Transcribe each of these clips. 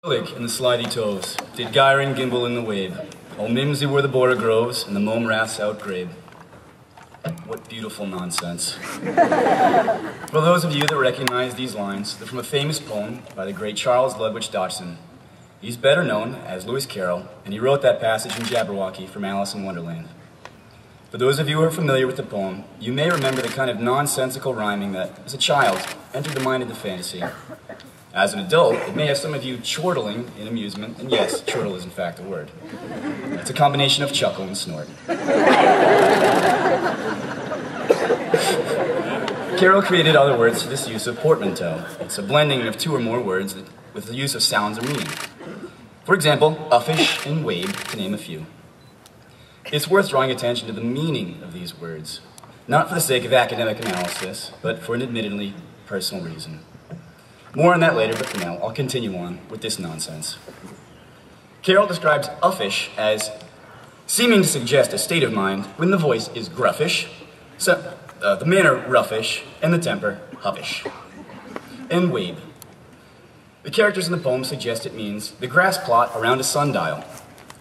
Lick in the slithy toves, did Gyrin gimble in the wave, all mimsy were the border groves, and the mome raths outgrabe. What beautiful nonsense. For those of you that recognize these lines, they're from a famous poem by the great Charles Ludwig Dodgson. He's better known as Lewis Carroll, and he wrote that passage in Jabberwocky from Alice in Wonderland. For those of you who are familiar with the poem, you may remember the kind of nonsensical rhyming that, as a child, entered the mind of the fantasy. As an adult, it may have some of you chortling in amusement, and yes, chortle is in fact a word. It's a combination of chuckle and snort. Carroll created other words for this use of portmanteau. It's a blending of two or more words with the use of sounds or meaning. For example, uffish and wabe, to name a few. It's worth drawing attention to the meaning of these words, not for the sake of academic analysis, but for an admittedly personal reason. More on that later, but for now, I'll continue on with this nonsense. Carroll describes uffish as seeming to suggest a state of mind when the voice is gruffish, so, the manner roughish, and the temper huffish. And wabe. The characters in the poem suggest it means the grass plot around a sundial,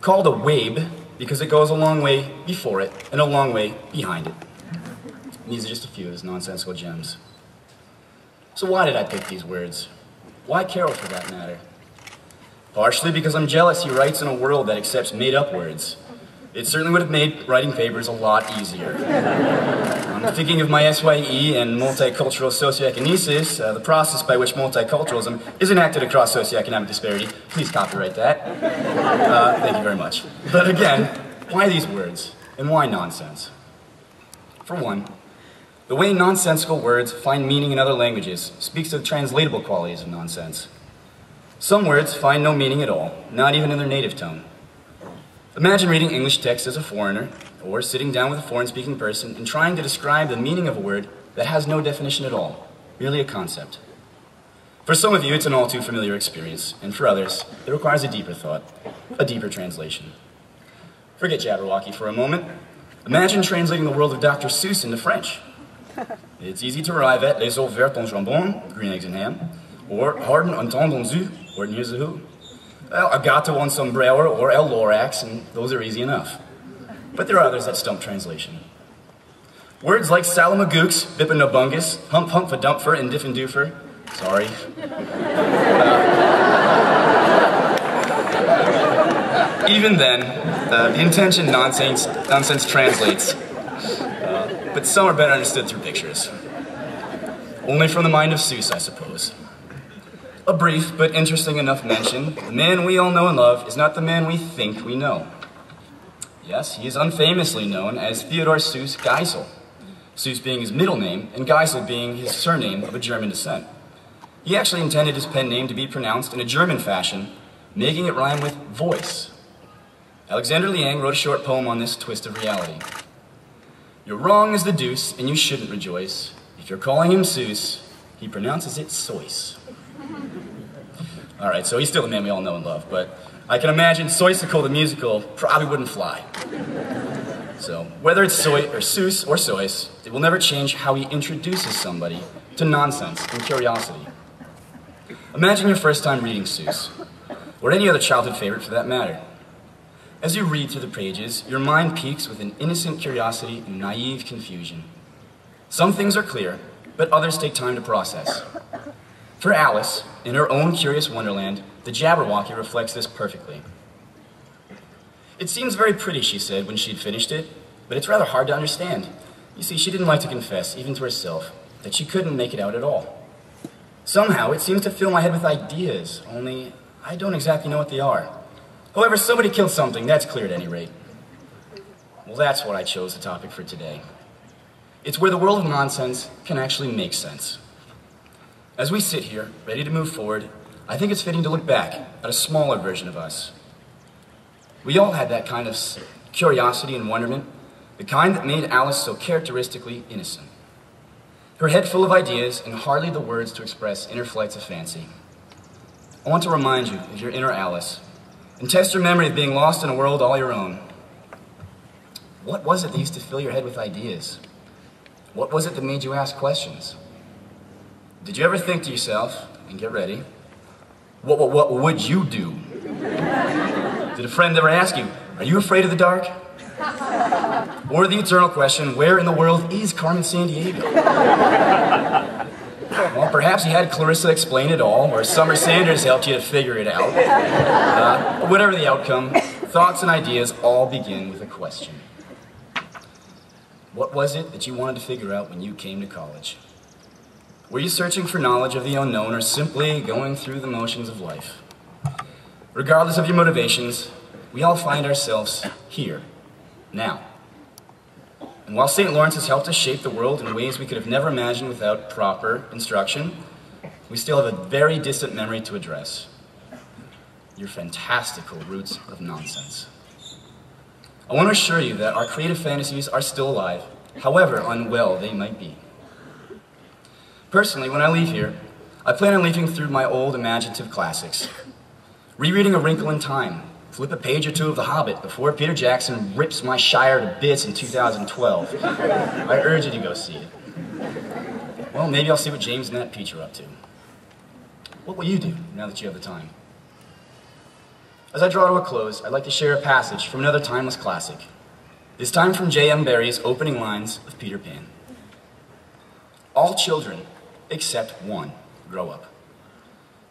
called a wabe because it goes a long way before it and a long way behind it. And these are just a few of his nonsensical gems. So why did I pick these words? Why Carroll, for that matter? Partially because I'm jealous he writes in a world that accepts made-up words. It certainly would have made writing papers a lot easier. I'm thinking of my SYE and multicultural socioeconosis, the process by which multiculturalism is enacted across socioeconomic disparity. Please copyright that. Thank you very much. But again, why these words? And why nonsense? For one, the way nonsensical words find meaning in other languages speaks to the translatable qualities of nonsense. Some words find no meaning at all, not even in their native tongue. Imagine reading English text as a foreigner, or sitting down with a foreign-speaking person and trying to describe the meaning of a word that has no definition at all, merely a concept. For some of you, it's an all too familiar experience, and for others, it requires a deeper thought, a deeper translation. Forget Jabberwocky for a moment. Imagine translating the world of Dr. Seuss into French. It's easy to arrive at les œufs verts en jambon, green eggs and ham, or harden un temps donzu, or near the who. Well, a gato on sombrero or el lorax, and those are easy enough. But there are others that stump translation. Words like salamagooks, bippinobungus, hump humpfadumpfer, and diffandoofer. Sorry. Even then, the intention nonsense translates. But some are better understood through pictures. Only from the mind of Seuss, I suppose. A brief but interesting enough mention, the man we all know and love is not the man we think we know. Yes, he is unfamously known as Theodor Seuss Geisel, Seuss being his middle name and Geisel being his surname of a German descent. He actually intended his pen name to be pronounced in a German fashion, making it rhyme with voice. Alexander Liang wrote a short poem on this twist of reality. You're wrong as the deuce, and you shouldn't rejoice. If you're calling him Seuss, he pronounces it Soyce. All right, so he's still the man we all know and love, but I can imagine Soysicle the musical probably wouldn't fly. So whether it's Soy or Seuss or Soyce, it will never change how he introduces somebody to nonsense and curiosity. Imagine your first time reading Seuss, or any other childhood favorite for that matter. As you read through the pages, your mind peaks with an innocent curiosity and naive confusion. Some things are clear, but others take time to process. For Alice, in her own curious wonderland, the Jabberwocky reflects this perfectly. It seems very pretty, she said when she'd finished it, but it's rather hard to understand. You see, she didn't like to confess, even to herself, that she couldn't make it out at all. Somehow, it seems to fill my head with ideas, only I don't exactly know what they are. However, somebody killed something, that's clear at any rate. Well, that's what I chose the topic for today. It's where the world of nonsense can actually make sense. As we sit here, ready to move forward, I think it's fitting to look back at a smaller version of us. We all had that kind of curiosity and wonderment, the kind that made Alice so characteristically innocent. Her head full of ideas and hardly the words to express inner flights of fancy. I want to remind you of your inner Alice, and test your memory of being lost in a world all your own. What was it that used to fill your head with ideas? What was it that made you ask questions? Did you ever think to yourself, and get ready, What would you do? Did a friend ever ask you, are you afraid of the dark? Or the eternal question, where in the world is Carmen Sandiego? Well, perhaps you had Clarissa explain it all, or Summer Sanders helped you to figure it out. Whatever the outcome, thoughts and ideas all begin with a question. What was it that you wanted to figure out when you came to college? Were you searching for knowledge of the unknown, or simply going through the motions of life? Regardless of your motivations, we all find ourselves here, now. And while St. Lawrence has helped us shape the world in ways we could have never imagined without proper instruction, we still have a very distant memory to address. Your fantastical roots of nonsense. I want to assure you that our creative fantasies are still alive, however unwell they might be. Personally, when I leave here, I plan on leafing through my old imaginative classics, rereading A Wrinkle in Time, flip a page or two of The Hobbit before Peter Jackson rips my Shire to bits in 2012. I urge you to go see it. Well, maybe I'll see what James and that Peach are up to. What will you do now that you have the time? As I draw to a close, I'd like to share a passage from another timeless classic, this time from J.M. Barrie's opening lines of Peter Pan. All children, except one, grow up.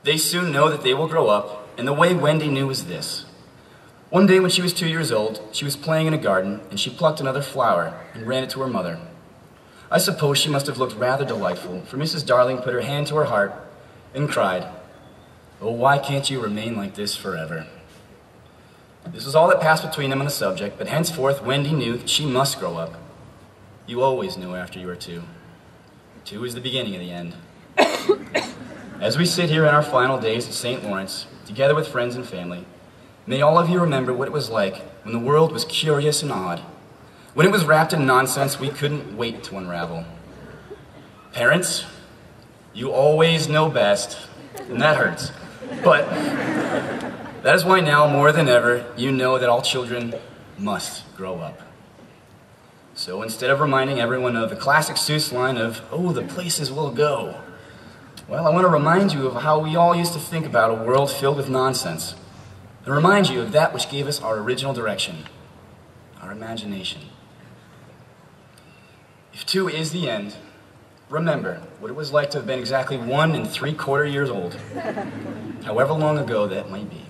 They soon know that they will grow up, and the way Wendy knew was this. One day when she was 2 years old, she was playing in a garden, and she plucked another flower and ran it to her mother. I suppose she must have looked rather delightful, for Mrs. Darling put her hand to her heart and cried, "Oh, why can't you remain like this forever?" This was all that passed between them on the subject, but henceforth Wendy knew that she must grow up. You always knew after you were 2. 2 is the beginning of the end. As we sit here in our final days at St. Lawrence, together with friends and family, may all of you remember what it was like when the world was curious and odd, when it was wrapped in nonsense we couldn't wait to unravel. Parents, you always know best, and that hurts. But that is why now, more than ever, you know that all children must grow up. So instead of reminding everyone of the classic Seuss line of, "Oh, the places we'll go," well, I want to remind you of how we all used to think about a world filled with nonsense, and remind you of that which gave us our original direction, our imagination. If 2 is the end, remember what it was like to have been exactly 1 3/4 years old, however long ago that might be.